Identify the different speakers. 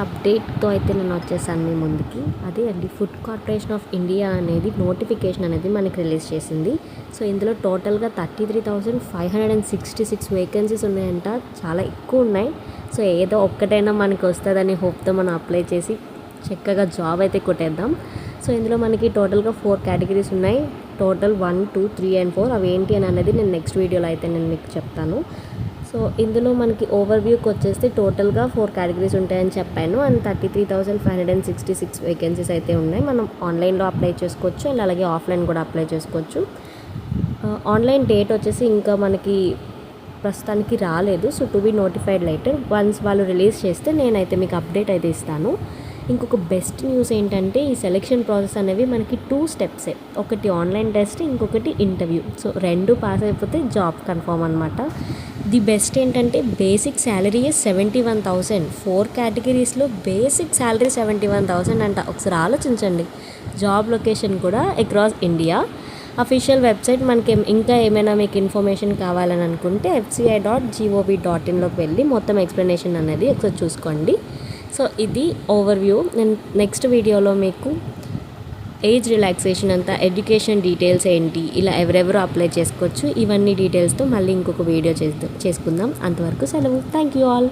Speaker 1: అప్డేట్తో అయితే నేను వచ్చేసాను మీ ముందుకి. అదే అండి, ఫుడ్ కార్పొరేషన్ ఆఫ్ ఇండియా అనేది నోటిఫికేషన్ అనేది మనకి రిలీజ్ చేసింది. సో ఇందులో టోటల్గా 33,566 వేకెన్సీస్ ఉన్నాయంట. చాలా ఎక్కువ ఉన్నాయి. సో ఏదో ఒక్కటైనా మనకి వస్తుందని హోప్తో మనం అప్లై చేసి చక్కగా జాబ్ అయితే కొట్టేద్దాం. సో ఇందులో మనకి టోటల్గా 4 కేటగిరీస్ ఉన్నాయి. టోటల్ 1, 2, 3 and 4 అవి ఏంటి అని అనేది నేను నెక్స్ట్ వీడియోలో అయితే నేను మీకు చెప్తాను. సో ఇందులో మనకి ఓవర్వ్యూకి వచ్చేస్తే టోటల్గా 4 కేటగిరీస్ ఉంటాయని చెప్పాను. అండ్ 33,566 వేకెన్సీస్ అయితే ఉన్నాయి. మనం ఆన్లైన్లో అప్లై చేసుకోవచ్చు అండ్ అలాగే ఆఫ్లైన్ కూడా అప్లై చేసుకోవచ్చు. ఆన్లైన్ డేట్ వచ్చేసి ఇంకా మనకి ప్రస్తుతానికి రాలేదు. So to be notified later. Once వాళ్ళు రిలీజ్ చేస్తే నేనైతే మీకు అప్డేట్ అయితే ఇస్తాను. ఇంకొక బెస్ట్ న్యూస్ ఏంటంటే ఈ సెలెక్షన్ ప్రాసెస్ అనేవి మనకి 2 స్టెప్సే. ఒకటి ఆన్లైన్ టెస్ట్, ఇంకొకటి ఇంటర్వ్యూ. సో 2 పాస్ అయిపోతే జాబ్ కన్ఫర్మ్ అనమాట. ది బెస్ట్ ఏంటంటే బేసిక్ శాలరీ 71,000. 4 కేటగిరీస్లో బేసిక్ శాలరీ 71,000 అంట. ఒకసారి ఆలోచించండి. జాబ్ లొకేషన్ కూడా అక్రాస్ ఇండియా. Official website. ఇంకా ఏమైనా మీకు ఇన్ఫర్మేషన్ కావాలని అనుకుంటే fci.gov.inలోకి వెళ్ళి మొత్తం ఎక్స్ప్లెనేషన్ అనేది ఒకసారి చూసుకోండి. సో ఇది ఓవర్వ్యూ. నేను నెక్స్ట్ వీడియోలో మీకు ఏజ్ రిలాక్సేషన్ అంతా, ఎడ్యుకేషన్ డీటెయిల్స్ ఏంటి, ఇలా ఎవరెవరు అప్లై చేసుకోవచ్చు, ఇవన్నీ డీటెయిల్స్తో మళ్ళీ ఇంకొక వీడియో చేసుకుందాం. అంతవరకు సెలవు. Thank you all.